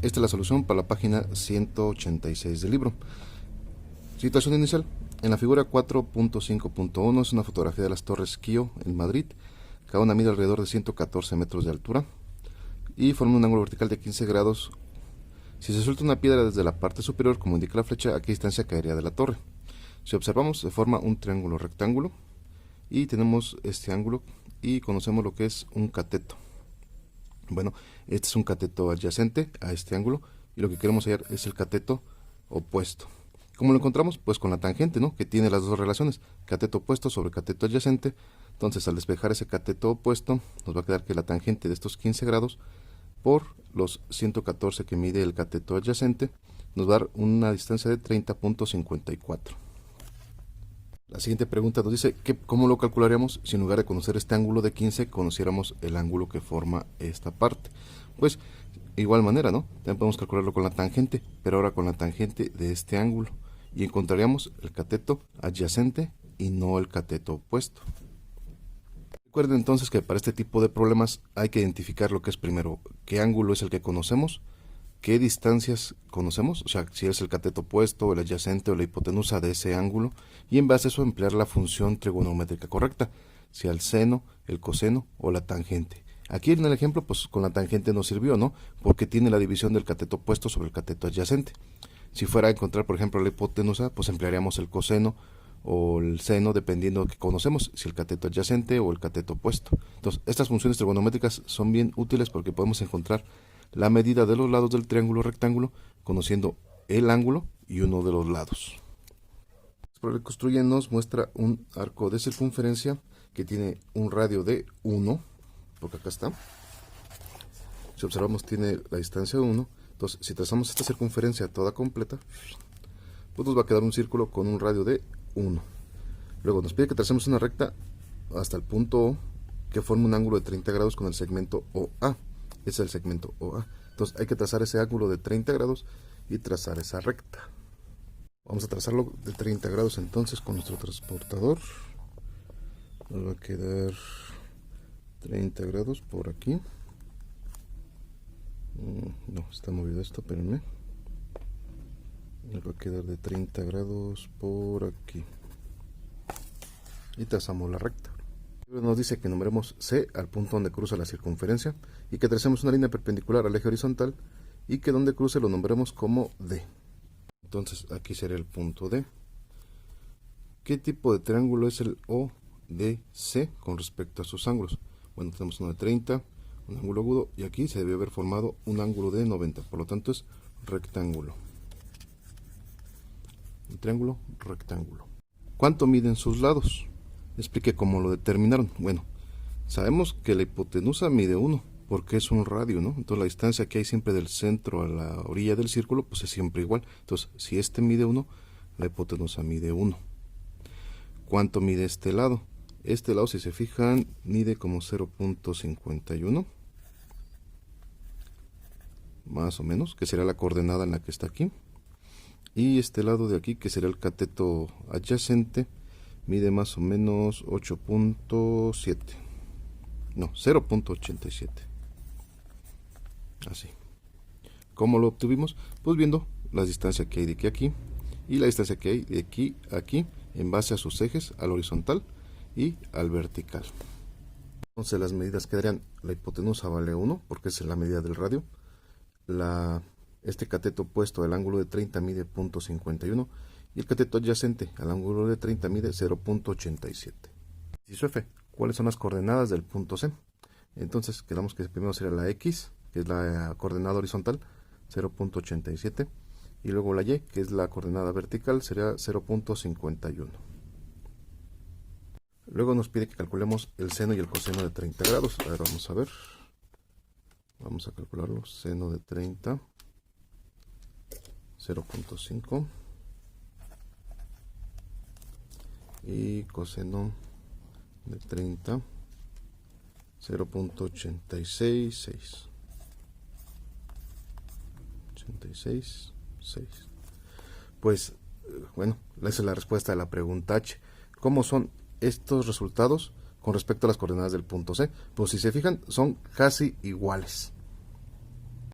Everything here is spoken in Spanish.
Esta es la solución para la página 186 del libro. Situación inicial. En la figura 4.5.1 es una fotografía de las Torres Kio en Madrid. Cada una mide alrededor de 114 metros de altura y forma un ángulo vertical de 15 grados. Si se suelta una piedra desde la parte superior, como indica la flecha, ¿a qué distancia caería de la torre? Si observamos, se forma un triángulo rectángulo y tenemos este ángulo y conocemos lo que es un cateto. Bueno, este es un cateto adyacente a este ángulo y lo que queremos hallar es el cateto opuesto. ¿Cómo lo encontramos? Pues con la tangente, ¿no? Que tiene las dos relaciones, cateto opuesto sobre cateto adyacente. Entonces, al despejar ese cateto opuesto, nos va a quedar que la tangente de estos 15 grados por los 114 que mide el cateto adyacente nos va a dar una distancia de 30.54. La siguiente pregunta nos dice que ¿cómo lo calcularíamos si en lugar de conocer este ángulo de 15 conociéramos el ángulo que forma esta parte? Pues igual manera, ¿no? También podemos calcularlo con la tangente, pero ahora con la tangente de este ángulo y encontraríamos el cateto adyacente y no el cateto opuesto. Recuerden entonces que para este tipo de problemas hay que identificar lo que es primero, qué ángulo es el que conocemos, qué distancias conocemos, o sea, si es el cateto opuesto, el adyacente o la hipotenusa de ese ángulo, y en base a eso emplear la función trigonométrica correcta, sea el seno, el coseno o la tangente. Aquí en el ejemplo, pues con la tangente nos sirvió, ¿no? Porque tiene la división del cateto opuesto sobre el cateto adyacente. Si fuera a encontrar, por ejemplo, la hipotenusa, pues emplearíamos el coseno o el seno, dependiendo de que conocemos, si el cateto adyacente o el cateto opuesto. Entonces, estas funciones trigonométricas son bien útiles porque podemos encontrar la medida de los lados del triángulo rectángulo conociendo el ángulo y uno de los lados. El construye nos muestra un arco de circunferencia que tiene un radio de 1, porque acá está. Si observamos tiene la distancia de 1. Entonces, si trazamos esta circunferencia toda completa, pues nos va a quedar un círculo con un radio de 1. Luego nos pide que tracemos una recta hasta el punto O que forma un ángulo de 30 grados con el segmento OA. Ese es el segmento OA. Entonces hay que trazar ese ángulo de 30 grados y trazar esa recta. Vamos a trazarlo de 30 grados entonces con nuestro transportador. Nos va a quedar 30 grados por aquí. No, está movido esto, espérenme. Nos va a quedar de 30 grados por aquí. Y trazamos la recta. Nos dice que numeremos C al punto donde cruza la circunferencia y que tracemos una línea perpendicular al eje horizontal y que donde cruce lo nombremos como D. Entonces aquí sería el punto D. ¿Qué tipo de triángulo es el ODC con respecto a sus ángulos? Bueno, tenemos uno de 30, un ángulo agudo y aquí se debe haber formado un ángulo de 90, por lo tanto es rectángulo. Un triángulo rectángulo. ¿Cuánto miden sus lados? Explique cómo lo determinaron. Bueno, sabemos que la hipotenusa mide 1 porque es un radio, ¿no? Entonces la distancia que hay siempre del centro a la orilla del círculo pues es siempre igual. Entonces si este mide 1, la hipotenusa mide 1. ¿Cuánto mide este lado? Este lado, si se fijan, mide como 0.51 más o menos, que será la coordenada en la que está aquí. Y este lado de aquí, que será el cateto adyacente, mide más o menos 8.7. No, 0.87. Así. ¿Cómo lo obtuvimos? Pues viendo la distancia que hay de aquí a aquí y la distancia que hay de aquí a aquí en base a sus ejes, al horizontal y al vertical. Entonces las medidas quedarían: la hipotenusa vale 1 porque es la medida del radio. Este cateto opuesto al ángulo de 30 mide 0.51 y el cateto adyacente al ángulo de 30 mide 0.87. Inciso F. ¿Cuáles son las coordenadas del punto C? Entonces quedamos que primero sería la X, que es la coordenada horizontal, 0.87, y luego la Y, que es la coordenada vertical, sería 0.51. Luego nos pide que calculemos el seno y el coseno de 30 grados. A ver, vamos a ver. Vamos a calcularlo. Seno de 30, 0.5. Y coseno de 30, 0.866. 86.6. Pues bueno, esa es la respuesta a la pregunta H. ¿Cómo son estos resultados con respecto a las coordenadas del punto C? Pues si se fijan, son casi iguales.